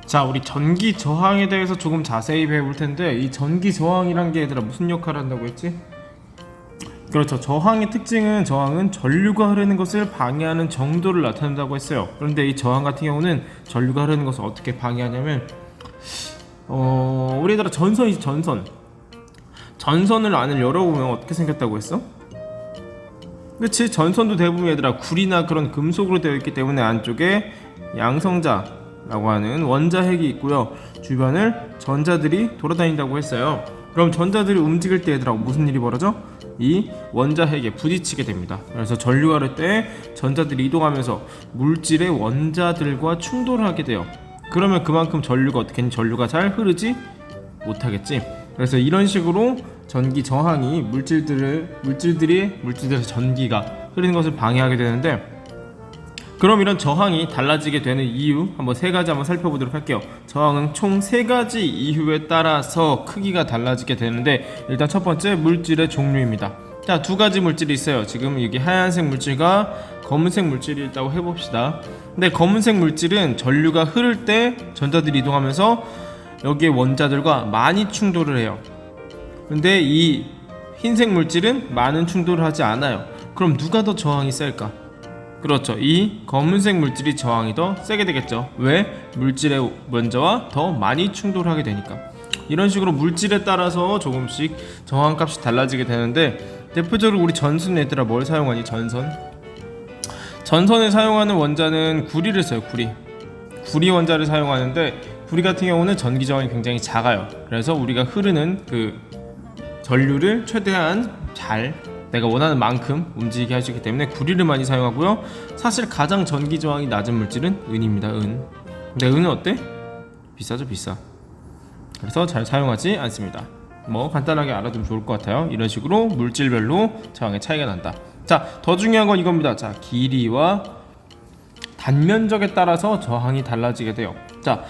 자, 우리 전기 저항에 대해서 조금 자세히 배워볼 텐데, 이 전기 저항이란 게 얘들아 무슨 역할을 한다고 했지? 그렇죠. 저항의 특징은 저항은 전류가 흐르는 것을 방해하는 정도를 나타낸다고 했어요. 그런데 이 저항 같은 경우는 전류가 흐르는 것을 어떻게 방해하냐면 우리 얘들아 전선이지. 전선을 안을 열어보면 어떻게 생겼다고 했어? 그치? 전선도 대부분 얘들아 구리나 그런 금속으로 되어 있기 때문에 안쪽에 양성자라고 하는 원자핵이 있고요, 주변을 전자들이 돌아다닌다고 했어요. 그럼 전자들이 움직일 때 얘들아 무슨 일이 벌어져? 이 원자핵에 부딪히게 됩니다. 그래서 전류가 흐를 때 전자들이 이동하면서 물질의 원자들과 충돌을 하게 돼요. 그러면 그만큼 전류가 어떻게 했니? 전류가 잘 흐르지 못하겠지. 그래서 이런 식으로 전기 저항이 물질들에서 전기가 흐르는 것을 방해하게 되는데, 그럼 이런 저항이 달라지게 되는 이유 한번 세 가지 한번 살펴보도록 할게요. 저항은 총 세 가지 이유에 따라서 크기가 달라지게 되는데, 일단 첫 번째 물질의 종류입니다. 자, 두 가지 물질이 있어요. 지금 여기 하얀색 물질과 검은색 물질이 있다고 해봅시다. 근데 검은색 물질은 전류가 흐를 때 전자들이 이동하면서 여기에 원자들과 많이 충돌을 해요. 근데 이 흰색 물질은 많은 충돌을 하지 않아요. 그럼 누가 더 저항이 셀까? 그렇죠. 이 검은색 물질이 저항이 더 세게 되겠죠. 왜? 물질의 원자와 더 많이 충돌하게 되니까. 이런 식으로 물질에 따라서 조금씩 저항값이 달라지게 되는데, 대표적으로 우리 전선 얘들아 뭘 사용하니? 전선에 사용하는 원자는 구리를 써요. 구리 원자를 사용하는데, 구리 같은 경우는 전기 저항이 굉장히 작아요. 그래서 우리가 흐르는 그 전류를 최대한 잘 내가 원하는 만큼 움직이게 해주기 때문에 구리를 많이 사용하고요. 사실 가장 전기 저항이 낮은 물질은 은입니다. 근데 은은 어때? 비싸죠, 비싸. 그래서 잘 사용하지 않습니다. 뭐 간단하게 알아두면 좋을 것 같아요. 이런 식으로 물질별로 저항의 차이가 난다. 자, 더 중요한 건 이겁니다. 자, 길이와 단면적에 따라서 저항이 달라지게 돼요. 자,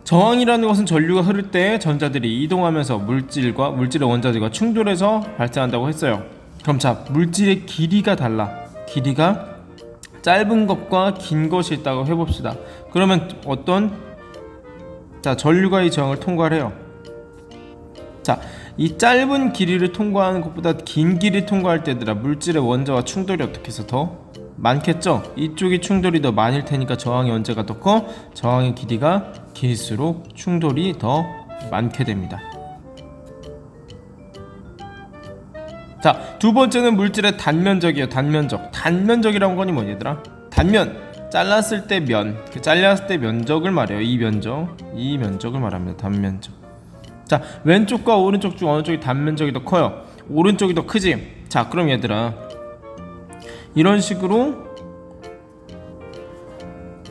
저항이라는 것은 전류가 흐를 때 전자들이 이동하면서 물질의 원자들과 충돌해서 발생한다고 했어요. 그럼 자, 물질의 길이가 달라. 길이가 짧은 것과 긴 것이 있다고 해봅시다. 그러면 전류가 이 저항을 통과를 해요. 자, 이 짧은 길이를 통과하는 것보다 긴 길이 통과할 때들아 물질의 원자와 충돌이 어떻게 해서 더 많겠죠? 이쪽이 충돌이 더 많을 테니까 저항의 원자가 더 커, 저항의 길이가 길수록 충돌이 더 많게 됩니다. 자, 두 번째는 물질의 단면적이에요. 단면적이라는 거니 뭐니 얘들아? 단면, 잘랐을 때 잘렸을 때 면적을 말해요. 이 면적을 말합니다. 단면적. 자, 왼쪽과 오른쪽 중 어느 쪽이 단면적이 더 커요? 오른쪽이 더 크지? 자, 그럼 얘들아 이런 식으로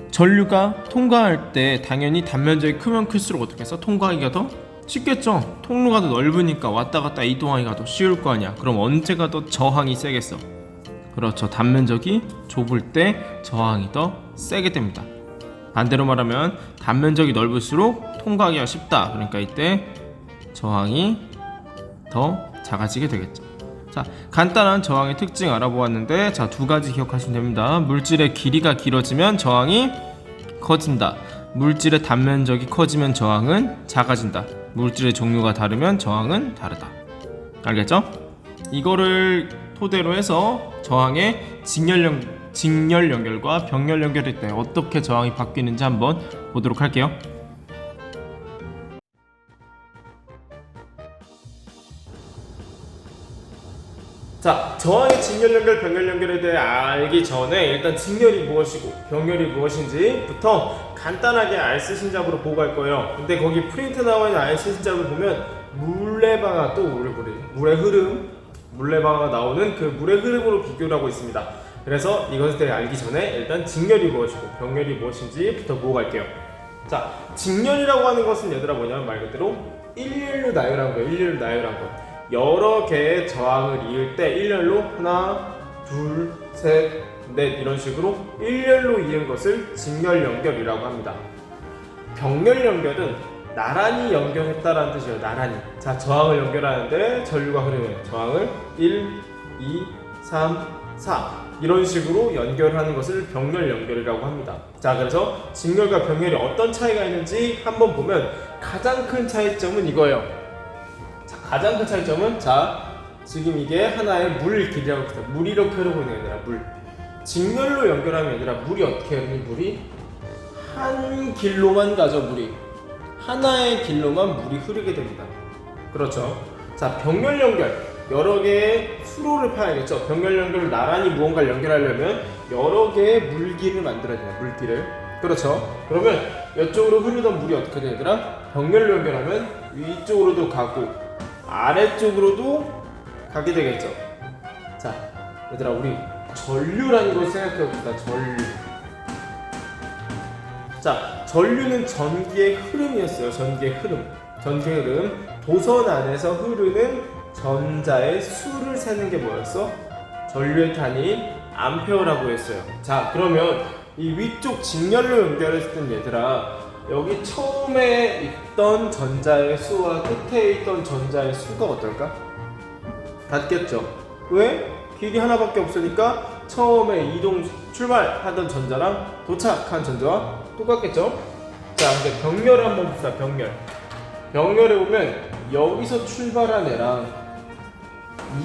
전류가 통과할 때 당연히 단면적이 크면 클수록 어떻게 해서 통과하기가 더 쉽겠죠. 통로가 더 넓으니까 왔다 갔다 이동하기가 더 쉬울 거 아니야. 그럼 언제가 더 저항이 세겠어? 그렇죠. 단면적이 좁을 때 저항이 더 세게 됩니다. 반대로 말하면 단면적이 넓을수록 통과하기가 쉽다. 그러니까 이때 저항이 더 작아지게 되겠죠. 자, 간단한 저항의 특징 알아보았는데, 자, 두 가지 기억하시면 됩니다. 물질의 길이가 길어지면 저항이 커진다. 물질의 단면적이 커지면 저항은 작아진다. 물질의 종류가 다르면 저항은 다르다. 알겠죠? 이거를 토대로 해서 저항의 직렬 연결과 병렬 연결일 때 어떻게 저항이 바뀌는지 한번 보도록 할게요. 자, 저항의 직렬 연결, 병렬 연결에 대해 알기 전에 일단 직렬이 무엇이고 병렬이 무엇인지부터 간단하게 알쓸 신잡으로 보고 갈 거예요. 근데 거기 프린트 나와 있는 알쓸 신잡을 보면 물레방아, 또 물의 흐름, 물레방아가 나오는 그 물의 흐름으로 비교를 하고 있습니다. 그래서 이것에 대해 알기 전에 일단 직렬이 무엇이고 병렬이 무엇인지부터 보고 갈게요. 자, 직렬이라고 하는 것은 얘들아 뭐냐면 말 그대로 일렬로 나열한 거예요. 여러 개의 저항을 이을 때 일렬로 하나, 둘, 셋, 넷 이런 식으로 일렬로 이은 것을 직렬 연결이라고 합니다. 병렬 연결은 나란히 연결했다라는 뜻이에요. 나란히. 자, 저항을 연결하는데 전류가 흐르는 저항을 1, 2, 3, 4 이런 식으로 연결하는 것을 병렬 연결이라고 합니다. 자, 그래서 직렬과 병렬이 어떤 차이가 있는지 한번 보면 가장 큰 차이점은 이거예요. 자, 가장 큰 차이점은 지금 이게 하나의 물 길이라고 합니다. 물이 이렇게 흐르고 있는 얘들아, 물. 직렬로 연결하면 얘들아, 물이 어떻게 흐르니? 물이 한 길로만 가죠. 물이 하나의 길로만 물이 흐르게 됩니다. 그렇죠. 자, 병렬 연결, 여러 개의 수로를 파야겠죠. 병렬 연결을 나란히 무언가를 연결하려면 여러 개의 물길을 만들어야 돼요. 물길을. 그렇죠. 그러면 이쪽으로 흐르던 물이 어떻게 되더라? 병렬로 연결하면 위쪽으로도 가고 아래쪽으로도 가게 되겠죠. 자, 얘들아, 우리 전류라는 걸 생각해 봅시다. 전류. 자, 전류는 전기의 흐름이었어요. 전기의 흐름. 전기의 흐름. 도선 안에서 흐르는 전자의 수를 세는 게 뭐였어? 전류의 단위인 암페어라고 했어요. 자, 그러면 이 위쪽 직렬로 연결했을 땐 얘들아, 여기 처음에 있던 전자의 수와 끝에 있던 전자의 수가 어떨까? 같겠죠. 왜? 길이 하나밖에 없으니까 처음에 출발하던 전자랑 도착한 전자와 똑같겠죠? 자, 근데 병렬을 한번 봅시다. 병렬에 보면 여기서 출발한 애랑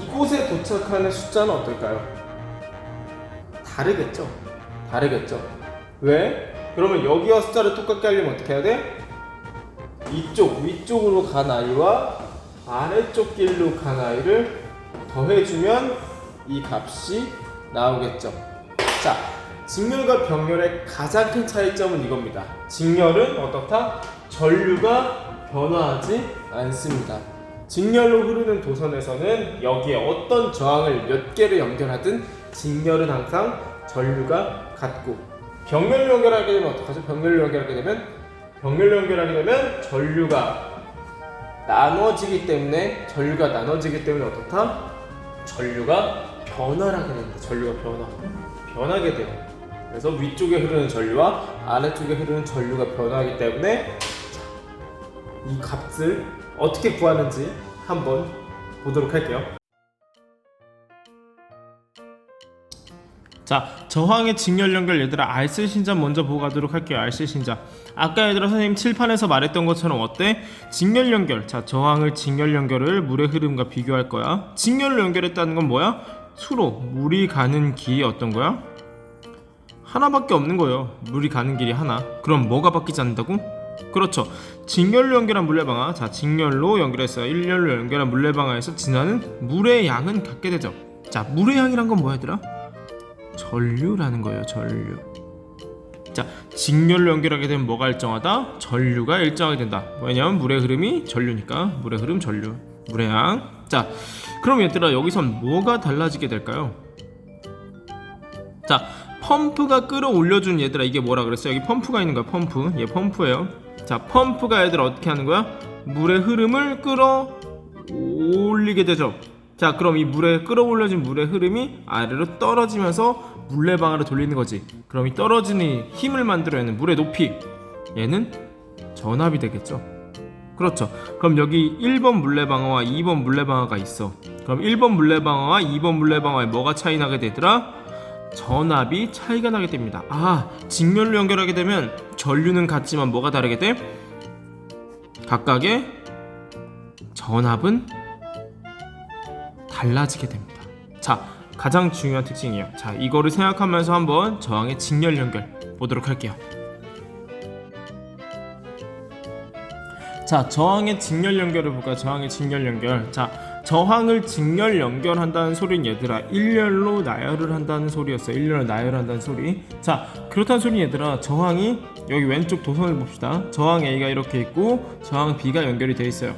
이곳에 도착하는 숫자는 어떨까요? 다르겠죠? 왜? 그러면 여기와 숫자를 똑같게 하려면 어떻게 해야 돼? 위쪽으로 간 아이와 아래쪽 길로 간 아이를 더해주면 이 값이 나오겠죠. 자, 직렬과 병렬의 가장 큰 차이점은 이겁니다. 직렬은 어떻다? 전류가 변화하지 않습니다. 직렬로 흐르는 도선에서는 여기에 어떤 저항을 몇 개를 연결하든 직렬은 항상 전류가 같고, 병렬로 연결하게 되면 어떡하죠? 병렬로 연결하게 되면 전류가 나눠지기 때문에 어떻다? 전류가 변화를 하게 됩니다. 전류가 변하게 돼요. 그래서 위쪽에 흐르는 전류와 아래쪽에 흐르는 전류가 변화하기 때문에 이 값을 어떻게 구하는지 한번 보도록 할게요. 자, 저항의 직렬 연결 얘들아, 알쓸 신자 먼저 보고 가도록 할게요. 알쓸 신자. 아까 얘들아 선생님 칠판에서 말했던 것처럼 어때? 직렬 연결. 자, 저항을 직렬 연결을 물의 흐름과 비교할 거야. 직렬로 연결했다는 건 뭐야? 수로 물이 가는 길이 어떤 거야? 하나밖에 없는 거예요. 물이 가는 길이 하나. 그럼 뭐가 바뀌지 않는다고? 그렇죠. 직렬로 연결한 물레방아. 자, 직렬로 연결했어요. 일렬로 연결한 물레방아에서 지나는 물의 양은 같게 되죠. 자, 물의 양이란 건 뭐야 얘들아? 전류라는 거예요. 전류. 자, 직렬로 연결하게 되면 뭐가 일정하다? 전류가 일정하게 된다. 왜냐면 물의 흐름이 전류니까. 물의 흐름 전류, 물의 양. 자, 그럼 얘들아, 여기선 뭐가 달라지게 될까요? 자, 펌프가 끌어올려준 얘들아, 이게 뭐라 그랬어? 여기 펌프가 있는 거야. 펌프. 얘 펌프예요. 자, 펌프가 얘들아 어떻게 하는 거야? 물의 흐름을 끌어올리게 되죠. 자, 그럼 이 끌어올려진 물의 흐름이 아래로 떨어지면서 물레방아를 돌리는 거지. 그럼 이 떨어지는 힘을 만들어내는 물의 높이, 얘는 전압이 되겠죠. 그렇죠. 그럼 여기 1번 물레방아와 2번 물레방아가 있어. 그럼 1번 물레방아와 2번 물레방아에 뭐가 차이 나게 되더라? 전압이 차이가 나게 됩니다. 아, 직렬로 연결하게 되면 전류는 같지만 뭐가 다르게 돼? 각각의 전압은 달라지게 됩니다. 자, 가장 중요한 특징이에요. 자, 이거를 생각하면서 한번 저항의 직렬 연결 보도록 할게요. 자, 저항의 직렬 연결을 볼까요? 저항의 직렬 연결. 자, 저항을 직렬 연결한다는 소리는 얘들아, 일렬로 나열을 한다는 소리였어요. 일렬로 나열한다는 소리. 자, 그렇다는 소리는 얘들아, 저항이 여기 왼쪽 도선을 봅시다. 저항 A가 이렇게 있고 저항 B가 연결이 되어 있어요.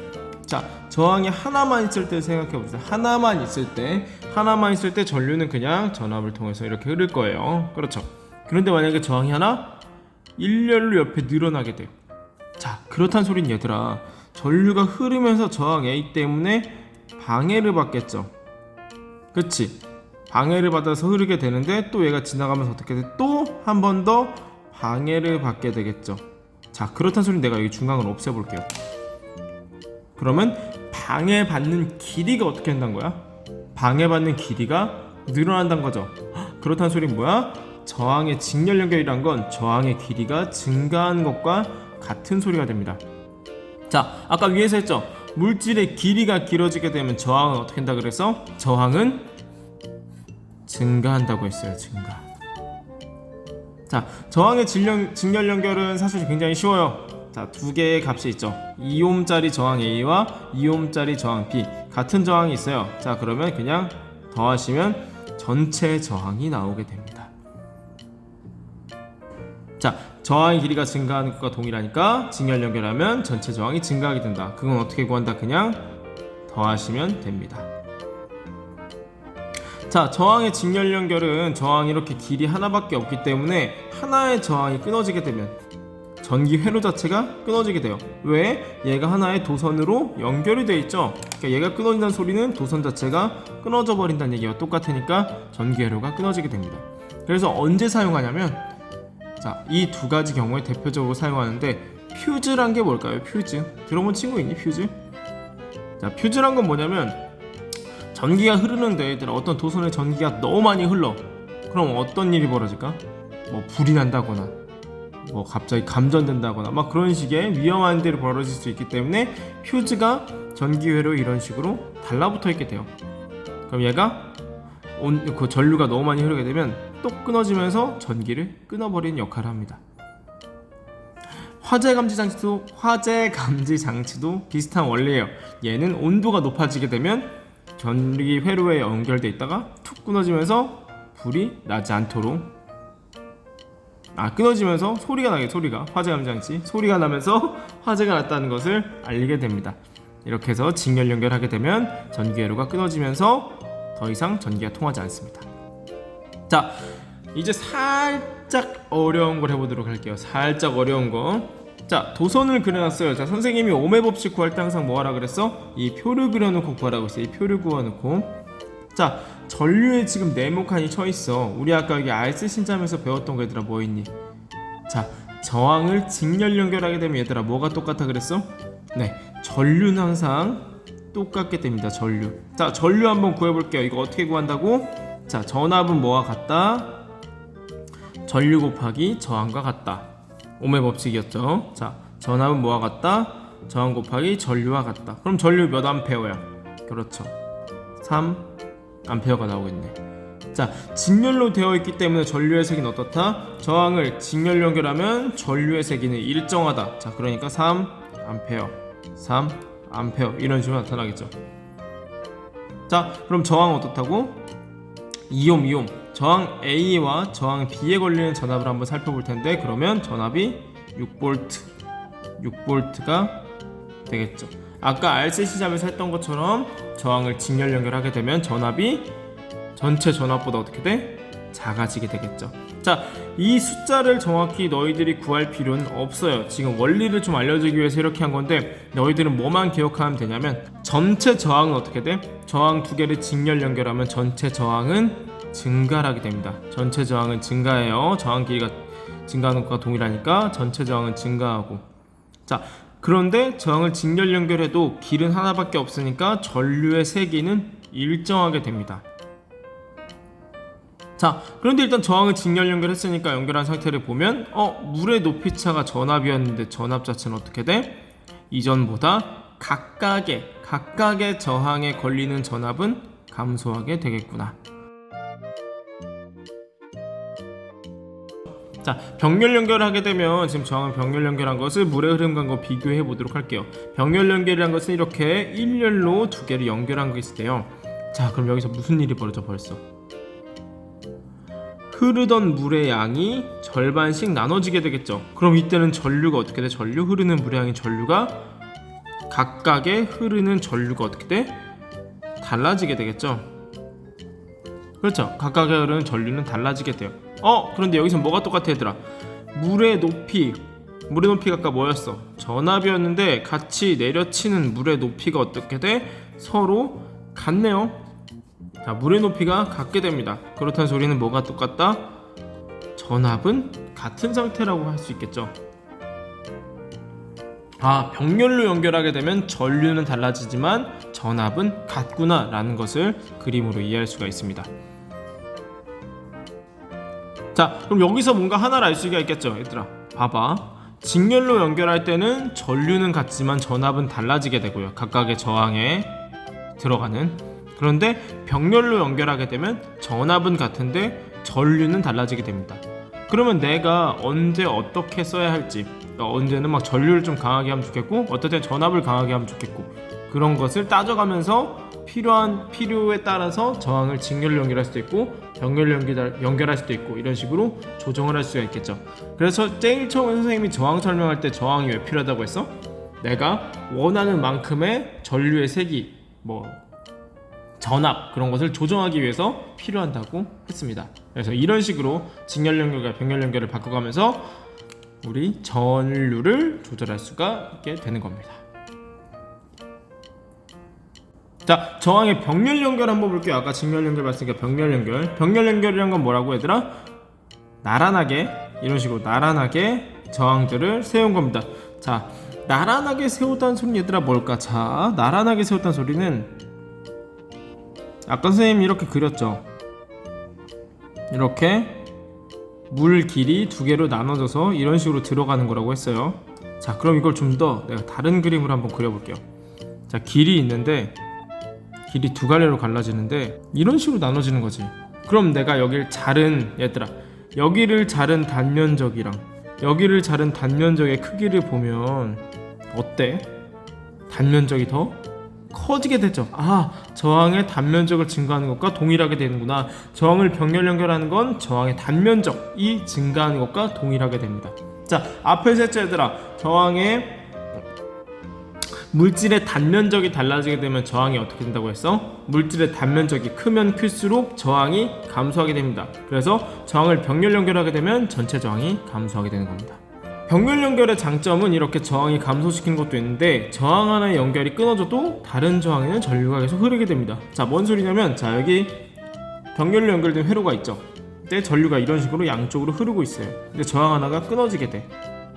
자, 저항이 하나만 있을 때 생각해 봅시다. 하나만 있을 때 전류는 그냥 전압을 통해서 이렇게 흐를 거예요. 그렇죠. 그런데 만약에 저항이 하나 일렬로 옆에 늘어나게 돼요. 자, 그렇다는 소리는 얘들아, 전류가 흐르면서 저항 A 때문에 방해를 받겠죠. 그치? 방해를 받아서 흐르게 되는데 또 얘가 지나가면서 어떻게 돼? 또 한 번 더 방해를 받게 되겠죠. 자, 그렇다는 소리는 내가 여기 중앙을 없애볼게요. 그러면 방해받는 길이가 어떻게 된다는 거야? 방해받는 길이가 늘어난다는 거죠. 그렇다는 소리는 뭐야? 저항의 직렬 연결이란 건 저항의 길이가 증가하는 것과 같은 소리가 됩니다. 자, 아까 위에서 했죠? 물질의 길이가 길어지게 되면 저항은 어떻게 한다 그래서? 저항은 증가한다고 했어요. 증가. 자, 저항의 직렬 연결은 사실 굉장히 쉬워요. 자, 두 개의 값이 있죠. 2옴짜리 저항 A와 2옴짜리 저항 B, 같은 저항이 있어요. 자, 그러면 그냥 더하시면 전체 저항이 나오게 됩니다. 자, 저항의 길이가 증가하는 것과 동일하니까 직렬 연결하면 전체 저항이 증가하게 된다. 그건 어떻게 구한다? 그냥 더하시면 됩니다. 자, 저항의 직렬 연결은 저항이 이렇게 길이 하나밖에 없기 때문에 하나의 저항이 끊어지게 되면 전기 회로 자체가 끊어지게 돼요. 왜? 얘가 하나의 도선으로 연결이 되어 있죠. 그러니까 얘가 끊어진다는 소리는 도선 자체가 끊어져 버린다는 얘기와 똑같으니까 전기 회로가 끊어지게 됩니다. 그래서 언제 사용하냐면, 자, 이 두 가지 경우에 대표적으로 사용하는데, 퓨즈란 게 뭘까요? 퓨즈. 들어본 친구 있니? 퓨즈? 자, 퓨즈란 건 뭐냐면, 전기가 흐르는데 얘들아, 어떤 도선에 전기가 너무 많이 흘러. 그럼 어떤 일이 벌어질까? 뭐 불이 난다거나, 뭐 갑자기 감전된다거나 막 그런 식의 위험한 일이 벌어질 수 있기 때문에 퓨즈가 전기 회로에 이런 식으로 달라붙어 있게 돼요. 그럼 얘가 그 전류가 너무 많이 흐르게 되면 또 끊어지면서 전기를 끊어버리는 역할을 합니다. 화재 감지 장치도 비슷한 원리예요. 얘는 온도가 높아지게 되면 전기 회로에 연결돼 있다가 툭 끊어지면서 불이 나지 않도록, 끊어지면서 소리가 나게, 소리가, 화재 감지 장치 소리가 나면서 화재가 났다는 것을 알리게 됩니다. 이렇게 해서 직렬 연결하게 되면 전기 회로가 끊어지면서 더 이상 전기가 통하지 않습니다. 자, 이제 살짝 어려운 걸 해보도록 할게요. 살짝 어려운 거. 자, 도선을 그려놨어요. 자, 선생님이 오음의 법칙 구할 때 항상 뭐 하라 그랬어? 이 표를 그려놓고 구하라고 했어요. 이 표를 그려놓고. 자, 전류에 지금 네모칸이 쳐있어. 우리 아까 여기 알쓸 신자면서 배웠던 거 얘들아 뭐 있니? 자, 저항을 직렬 연결하게 되면 얘들아 뭐가 똑같아 그랬어? 네, 전류는 항상 똑같게 됩니다. 전류. 자, 전류 한번 구해볼게요. 이거 어떻게 구한다고? 자, 전압은 뭐와 같다? 전류 곱하기 저항과 같다. 오음의 법칙이었죠. 자, 전압은 뭐와 같다? 저항 곱하기 전류와 같다. 그럼 전류 몇 암페어야? 그렇죠, 3암페어가 나오겠네. 자, 직렬로 되어 있기 때문에 전류의 세기는 어떻다? 저항을 직렬 연결하면 전류의 세기는 일정하다. 자, 그러니까 3암페어 이런 식으로 나타나겠죠. 자, 그럼 저항은 어떻다고? 2옴. 저항 A와 저항 B에 걸리는 전압을 한번 살펴볼 텐데, 그러면 전압이 6V가 되겠죠. 아까 RCC잡에서 했던 것처럼 저항을 직렬 연결하게 되면 전압이 전체 전압보다 어떻게 돼? 작아지게 되겠죠. 자, 이 숫자를 정확히 너희들이 구할 필요는 없어요. 지금 원리를 좀 알려주기 위해서 이렇게 한 건데, 너희들은 뭐만 기억하면 되냐면 전체 저항은 어떻게 돼? 저항 두 개를 직렬 연결하면 전체 저항은 증가하게 됩니다. 전체 저항은 증가해요. 저항 길이가 증가하는 것과 동일하니까 전체 저항은 증가하고. 자, 그런데 저항을 직렬 연결해도 길은 하나밖에 없으니까 전류의 세기는 일정하게 됩니다. 자, 그런데 일단 저항을 직렬 연결했으니까 연결한 상태를 보면 물의 높이차가 전압이었는데 전압 자체는 어떻게 돼? 이전보다 각각의 저항에 걸리는 전압은 감소하게 되겠구나. 자, 병렬 연결하게 되면 지금 저항을 병렬 연결한 것을 물의 흐름과 비교해 보도록 할게요. 병렬 연결이란 것은 이렇게 일렬로 두 개를 연결한 것이 돼요. 자, 그럼 여기서 무슨 일이 벌어져 벌써? 흐르던 물의 양이 절반씩 나눠지게 되겠죠. 그럼 이때는 전류가 어떻게 돼? 흐르는 물의 양인 전류가 각각의 흐르는 전류가 어떻게 돼? 달라지게 되겠죠. 그렇죠. 각각의 흐르는 전류는 달라지게 돼요. 그런데 여기서 뭐가 똑같아 얘들아? 물의 높이가 아까 뭐였어? 전압이었는데 같이 내려치는 물의 높이가 어떻게 돼? 서로 같네요. 자, 물의 높이가 같게 됩니다. 그렇다는 소리는 뭐가 똑같다? 전압은 같은 상태라고 할 수 있겠죠. 병렬로 연결하게 되면 전류는 달라지지만 전압은 같구나 라는 것을 그림으로 이해할 수가 있습니다. 자, 그럼 여기서 뭔가 하나를 알 수가 있겠죠 얘들아. 봐봐, 직렬로 연결할 때는 전류는 같지만 전압은 달라지게 되고요, 각각의 저항에 들어가는. 그런데 병렬로 연결하게 되면 전압은 같은데 전류는 달라지게 됩니다. 그러면 내가 언제 어떻게 써야 할지, 그러니까 언제는 막 전류를 좀 강하게 하면 좋겠고 어떨 때 전압을 강하게 하면 좋겠고, 그런 것을 따져가면서 필요에 따라서 저항을 직렬로 연결할 수도 있고 병렬로 연결할 수도 있고, 이런 식으로 조정을 할 수가 있겠죠. 그래서 제일 처음에 선생님이 저항 설명할 때 저항이 왜 필요하다고 했어? 내가 원하는 만큼의 전류의 세기, 전압, 그런 것을 조정하기 위해서 필요한다고 했습니다. 그래서 이런 식으로 직렬 연결과 병렬 연결을 바꿔가면서 우리 전류를 조절할 수가 있게 되는 겁니다. 자, 저항의 병렬 연결 한번 볼게요. 아까 직렬 연결 봤으니까 병렬 연결. 병렬 연결이란 건 뭐라고 얘들아? 나란하게, 이런 식으로 나란하게 저항들을 세운 겁니다. 자, 나란하게 세웠다는 소리는 얘들아 뭘까? 자, 나란하게 세웠다는 소리는 아까 선생님이 이렇게 그렸죠. 이렇게 물 길이 두 개로 나눠져서 이런 식으로 들어가는 거라고 했어요. 자, 그럼 이걸 좀 더 내가 다른 그림으로 한번 그려볼게요. 자, 길이 있는데 길이 두 갈래로 갈라지는데 이런 식으로 나눠지는 거지. 그럼 내가 여기를 자른, 얘들아, 여기를 자른 단면적이랑 여기를 자른 단면적의 크기를 보면 어때? 단면적이 더 커지게 되죠. 아, 저항의 단면적을 증가하는 것과 동일하게 되는구나. 저항을 병렬 연결하는 건 저항의 단면적이 증가하는 것과 동일하게 됩니다. 자, 앞에서 했죠 얘들아. 저항의 물질의 단면적이 달라지게 되면 저항이 어떻게 된다고 했어? 물질의 단면적이 크면 클수록 저항이 감소하게 됩니다. 그래서 저항을 병렬 연결하게 되면 전체 저항이 감소하게 되는 겁니다. 병렬 연결의 장점은 이렇게 저항이 감소시키는 것도 있는데, 저항 하나의 연결이 끊어져도 다른 저항에는 전류가 계속 흐르게 됩니다. 자, 뭔 소리냐면, 자, 여기 병렬로 연결된 회로가 있죠. 근데 전류가 이런 식으로 양쪽으로 흐르고 있어요. 근데 저항 하나가 끊어지게 돼.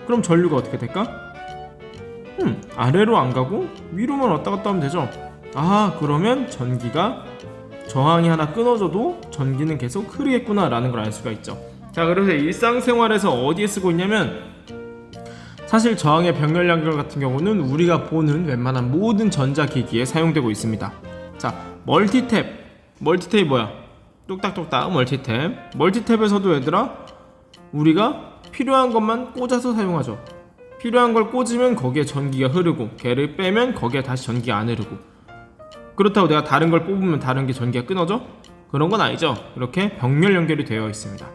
그럼 전류가 어떻게 될까? 아래로 안 가고 위로만 왔다 갔다 하면 되죠. 아, 그러면 전기가, 저항이 하나 끊어져도 전기는 계속 흐르겠구나 라는 걸 알 수가 있죠. 자, 그래서 일상생활에서 어디에 쓰고 있냐면, 사실 저항의 병렬 연결 같은 경우는 우리가 보는 웬만한 모든 전자기기에 사용되고 있습니다. 자, 멀티탭 뭐야? 뚝딱뚝딱 멀티탭에서도 얘들아, 우리가 필요한 것만 꽂아서 사용하죠. 필요한 걸 꽂으면 거기에 전기가 흐르고, 걔를 빼면 거기에 다시 전기가 안 흐르고. 그렇다고 내가 다른 걸 뽑으면 다른 게 전기가 끊어져? 그런 건 아니죠. 이렇게 병렬 연결이 되어 있습니다.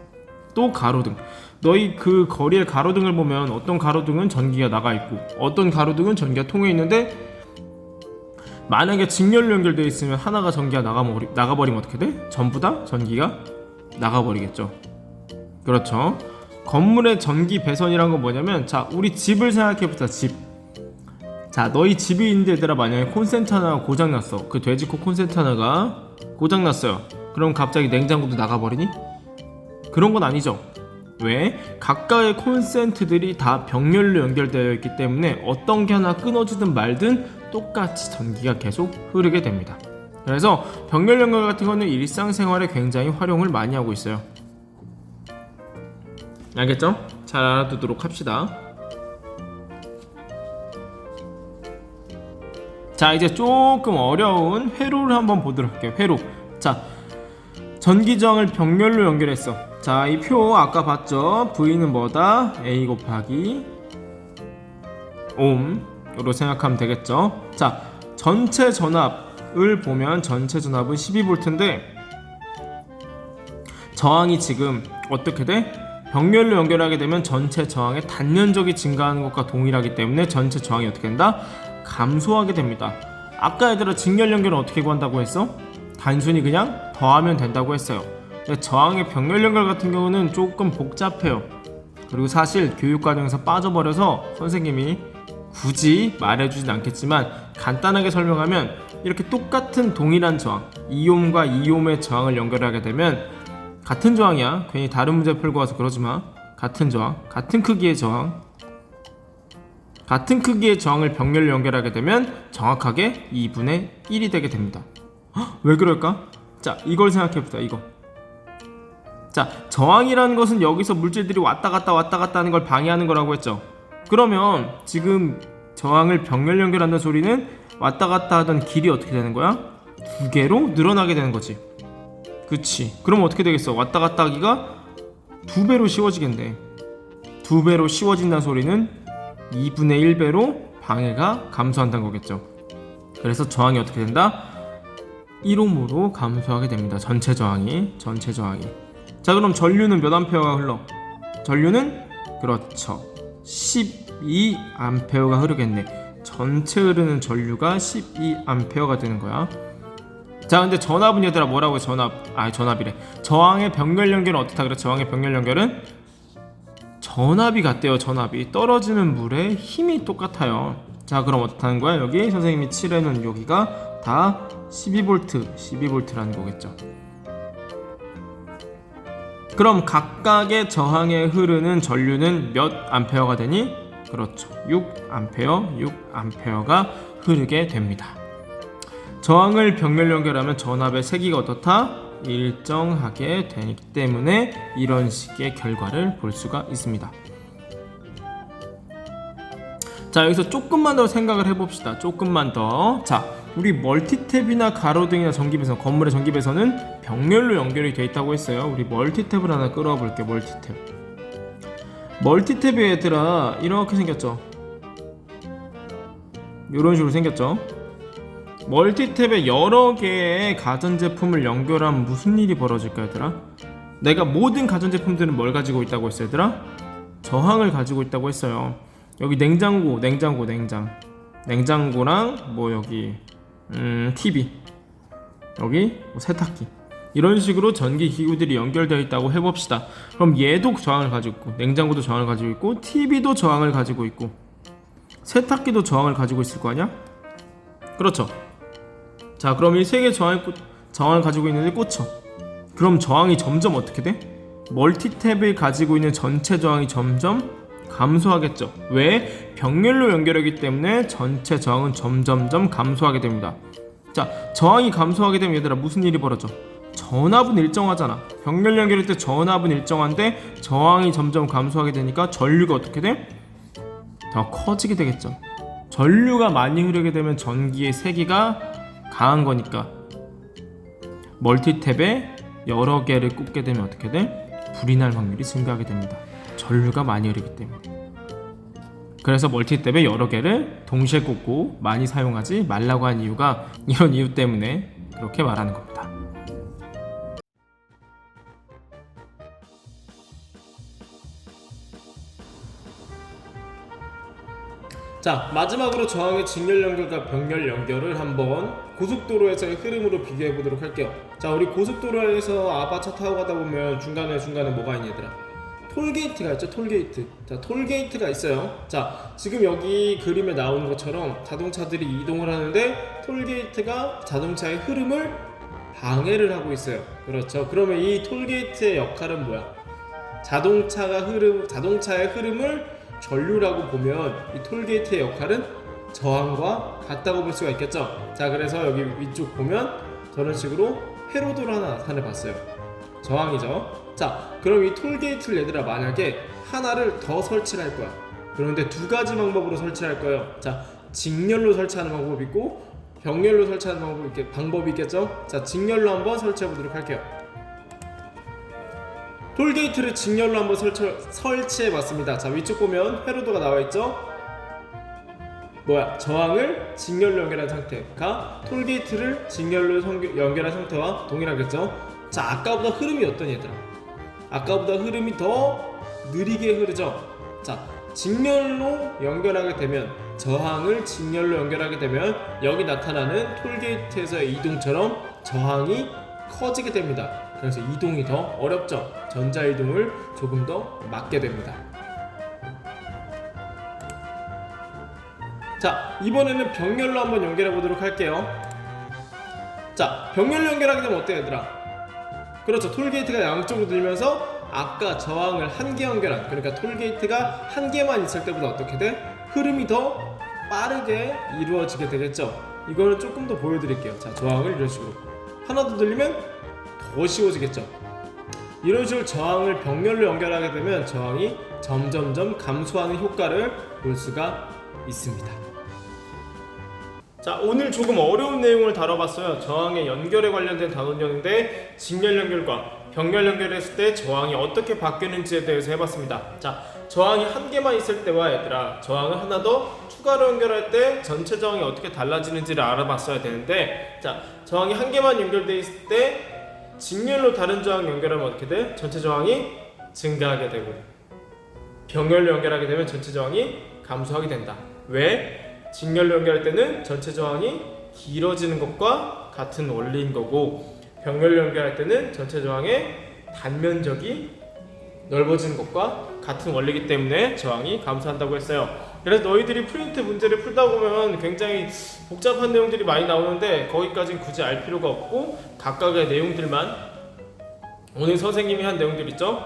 또 가로등, 너희 그 거리의 가로등을 보면 어떤 가로등은 전기가 나가 있고 어떤 가로등은 전기가 통해 있는데, 만약에 직렬로 연결되어 있으면 하나가 전기가 나가버리면 어떻게 돼? 전부 다 전기가 나가버리겠죠. 그렇죠. 건물의 전기 배선이란 건 뭐냐면, 자, 우리 집을 생각해보자. 집. 자, 너희 집이 있는데 얘들아, 만약에 콘센트 하나가 고장났어. 그 돼지코 콘센트 하나가 고장났어요. 그럼 갑자기 냉장고도 나가버리니? 그런 건 아니죠. 왜? 각각의 콘센트들이 다 병렬로 연결되어 있기 때문에 어떤 게 하나 끊어지든 말든 똑같이 전기가 계속 흐르게 됩니다. 그래서 병렬 연결 같은 거는 일상생활에 굉장히 활용을 많이 하고 있어요. 알겠죠? 잘 알아두도록 합시다. 자, 이제 조금 어려운 회로를 한번 보도록 할게요. 회로. 자, 전기저항을 병렬로 연결했어. 자, 이 표 아까 봤죠? V는 뭐다? A 곱하기 옴으로 생각하면 되겠죠? 자, 전체 전압을 보면 전체 전압은 12V인데 저항이 지금 어떻게 돼? 병렬로 연결하게 되면 전체 저항의 단면적이 증가하는 것과 동일하기 때문에 전체 저항이 어떻게 된다? 감소하게 됩니다. 아까 얘들아 직렬 연결은 어떻게 구한다고 했어? 단순히 그냥 더하면 된다고 했어요. 근데 저항의 병렬 연결 같은 경우는 조금 복잡해요. 그리고 사실 교육과정에서 빠져버려서 선생님이 굳이 말해주진 않겠지만 간단하게 설명하면, 이렇게 똑같은 동일한 저항, 2옴과 2옴의 저항을 연결하게 되면, 같은 저항이야, 괜히 다른 문제 풀고 와서 그러지마. 같은 저항, 같은 크기의 저항, 같은 크기의 저항을 병렬로 연결하게 되면 정확하게 2분의 1이 되게 됩니다. 왜 그럴까? 자, 이걸 생각해보자. 이거 자, 저항이라는 것은 여기서 물질들이 왔다 갔다 하는 걸 방해하는 거라고 했죠. 그러면 지금 저항을 병렬 연결한다는 소리는 왔다 갔다 하던 길이 어떻게 되는 거야? 2개로 늘어나게 되는 거지. 그치. 그럼 어떻게 되겠어? 왔다 갔다 하기가 2배로 쉬워지겠네. 2배로 쉬워진다는 소리는 2분의 1배로 방해가 감소한다는 거겠죠. 그래서 저항이 어떻게 된다? 1옴으로 감소하게 됩니다. 전체 저항이. 자, 그럼 전류는 몇 암페어가 흘러? 전류는 그렇죠, 12암페어가 흐르겠네. 전체 흐르는 전류가 12암페어가 되는 거야. 자, 근데 전압은 얘들아 뭐라고 해? 전압이래. 저항의 병렬 연결은 어떻다 그래? 저항의 병렬 연결은 전압이 같대요. 전압이 떨어지는 물의 힘이 똑같아요. 자, 그럼 어떻다는 거야? 여기 선생님이 칠해놓은 여기가 다 12V라는 거겠죠. 그럼 각각의 저항에 흐르는 전류는 몇 암페어가 되니? 그렇죠, 6암페어가 흐르게 됩니다. 저항을 병렬 연결하면 전압의 세기가 어떻다? 일정하게 되기 때문에 이런 식의 결과를 볼 수가 있습니다. 자, 여기서 조금만 더 생각을 해봅시다. 조금만 더. 자, 우리 멀티탭이나 가로등이나 전기배선, 건물의 전기배선은 병렬로 연결이 되어 있다고 했어요. 우리 멀티탭을 하나 끌어와 볼게요. 멀티탭이 얘들아 이렇게 생겼죠. 이런 식으로 생겼죠. 멀티탭에 여러 개의 가전제품을 연결하면 무슨 일이 벌어질까 얘들아? 내가 모든 가전제품들은 뭘 가지고 있다고 했어 얘들아? 저항을 가지고 있다고 했어요. 여기 냉장고랑 뭐 여기 TV, 여기 뭐 세탁기, 이런 식으로 전기 기구들이 연결되어 있다고 해봅시다. 그럼 얘도 저항을 가지고 있고, 냉장고도 저항을 가지고 있고, TV도 저항을 가지고 있고, 세탁기도 저항을 가지고 있을 거 아니야? 그렇죠. 자, 그럼 이 세 개 저항을 가지고 있는데 꽂혀. 그럼 저항이 점점 어떻게 돼? 멀티탭을 가지고 있는 전체 저항이 점점 감소하겠죠. 왜? 병렬로 연결하기 때문에 전체 저항은 점점점 감소하게 됩니다. 자, 저항이 감소하게 되면 얘들아 무슨 일이 벌어져? 전압은 일정하잖아. 병렬 연결할 때 전압은 일정한데 저항이 점점 감소하게 되니까 전류가 어떻게 돼? 더 커지게 되겠죠. 전류가 많이 흐르게 되면 전기의 세기가 강한 거니까 멀티탭에 여러 개를 꽂게 되면 어떻게 돼? 불이 날 확률이 증가하게 됩니다. 전류가 많이 흐르기 때문에. 그래서 멀티탭에 여러 개를 동시에 꽂고 많이 사용하지 말라고 한 이유가 이런 이유 때문에 그렇게 말하는 겁니다. 자, 마지막으로 저항의 직렬 연결과 병렬 연결을 한번 고속도로에서의 흐름으로 비교해 보도록 할게요. 자, 우리 고속도로에서 아바차 타고 가다 보면 중간에 뭐가 있니 얘들아? 톨게이트가 있죠. 자, 톨게이트가 있어요. 자, 지금 여기 그림에 나오는 것처럼 자동차들이 이동을 하는데 톨게이트가 자동차의 흐름을 방해를 하고 있어요. 그렇죠. 그러면 이 톨게이트의 역할은 뭐야? 자동차의 흐름을 전류라고 보면 이 톨게이트의 역할은 저항과 같다고 볼 수가 있겠죠. 자, 그래서 여기 위쪽 보면 저런 식으로 회로도를 하나 나타내 봤어요. 저항이죠. 자, 그럼 이 톨게이트를 얘들아 만약에 하나를 더 설치를 할 거야. 그런데 두 가지 방법으로 설치할 거예요. 자, 직렬로 설치하는 방법이 있고 병렬로 설치하는 방법이 있겠죠. 자, 직렬로 한번 설치해 보도록 할게요. 톨게이트를 직렬로 한번 설치해 봤습니다. 자, 위쪽 보면 회로도가 나와 있죠. 저항을 직렬로 연결한 상태가 톨게이트를 직렬로 연결한 상태와 동일하겠죠. 자, 아까보다 흐름이 어떠니 얘들아? 아까보다 흐름이 더 느리게 흐르죠. 자, 직렬로 연결하게 되면, 저항을 직렬로 연결하게 되면 여기 나타나는 톨게이트에서의 이동처럼 저항이 커지게 됩니다. 그래서 이동이 더 어렵죠. 전자이동을 조금 더 막게 됩니다. 자, 이번에는 병렬로 한번 연결해 보도록 할게요. 자, 병렬로 연결하게 되면 어때요 얘들아? 그렇죠. 톨게이트가 양쪽으로 들면서 아까 저항을 한 개 연결한, 그러니까 톨게이트가 한 개만 있을 때보다 어떻게 돼? 흐름이 더 빠르게 이루어지게 되겠죠. 이거는 조금 더 보여드릴게요. 자, 저항을 이런 식으로 하나 더 들리면 더 쉬워지겠죠. 이런 식으로 저항을 병렬로 연결하게 되면 저항이 점점점 감소하는 효과를 볼 수가 있습니다. 자, 오늘 조금 어려운 내용을 다뤄봤어요. 저항의 연결에 관련된 단원이었는데 직렬 연결과 병렬 연결했을 때 저항이 어떻게 바뀌는지에 대해서 해봤습니다. 자, 저항이 한 개만 있을 때와 얘들아, 저항을 하나 더 추가로 연결할 때 전체 저항이 어떻게 달라지는지를 알아봤어야 되는데, 자, 저항이 한 개만 연결되어 있을 때 직렬로 다른 저항 연결하면 어떻게 돼? 전체 저항이 증가하게 되고, 병렬로 연결하게 되면 전체 저항이 감소하게 된다. 왜? 직렬로 연결할 때는 전체 저항이 길어지는 것과 같은 원리인 거고, 병렬로 연결할 때는 전체 저항의 단면적이 넓어지는 것과 같은 원리이기 때문에 저항이 감소한다고 했어요. 그래서 너희들이 프린트 문제를 풀다 보면 굉장히 복잡한 내용들이 많이 나오는데 거기까지는 굳이 알 필요가 없고, 각각의 내용들만, 오늘 선생님이 한 내용들 있죠?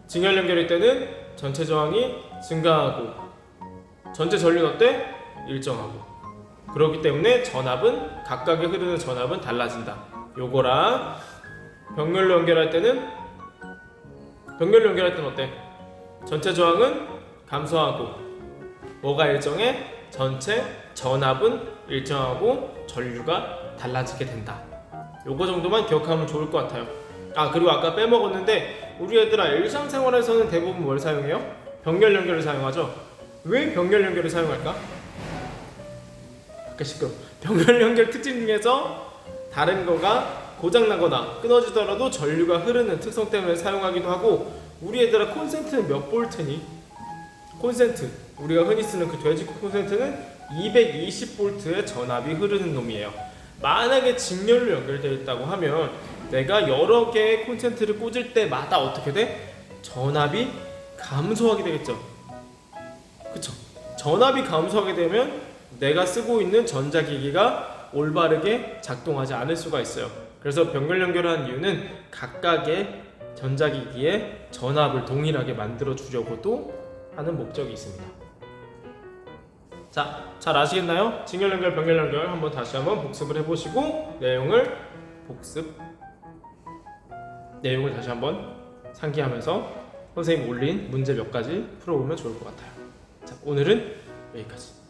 직렬 연결일 때는 전체 저항이 증가하고 전체 전류는 어때? 일정하고. 그렇기 때문에 전압은, 각각의 흐르는 전압은 달라진다. 요거랑 병렬로 연결할 때는 어때? 전체 저항은 감소하고 뭐가 일정해? 전체 전압은 일정하고 전류가 달라지게 된다. 요거 정도만 기억하면 좋을 것 같아요. 아, 그리고 아까 빼먹었는데 우리 애들아 일상생활에서는 대부분 뭘 사용해요? 병렬 연결을 사용하죠. 왜 병렬 연결을 사용할까? 아까 시끄러. 병렬 연결 특징 중에서 다른 거가 고장나거나 끊어지더라도 전류가 흐르는 특성 때문에 사용하기도 하고, 우리 애들아 콘센트는 몇 볼트니? 콘센트, 우리가 흔히 쓰는 그 돼지 콘센트는 220볼트의 전압이 흐르는 놈이에요. 만약에 직렬로 연결되어 있다고 하면 내가 여러 개의 콘센트를 꽂을 때마다 어떻게 돼? 전압이 감소하게 되겠죠. 그쵸? 전압이 감소하게 되면 내가 쓰고 있는 전자기기가 올바르게 작동하지 않을 수가 있어요. 그래서 병렬 연결하는 이유는 각각의 전자기기의 전압을 동일하게 만들어 주려고도 하는 목적이 있습니다. 자, 잘 아시겠나요? 직렬 연결, 병렬 연결 한번 다시 한번 복습을 해보시고 내용을 다시 한번 상기하면서 선생님 올린 문제 몇 가지 풀어보면 좋을 것 같아요. 자, 오늘은 여기까지.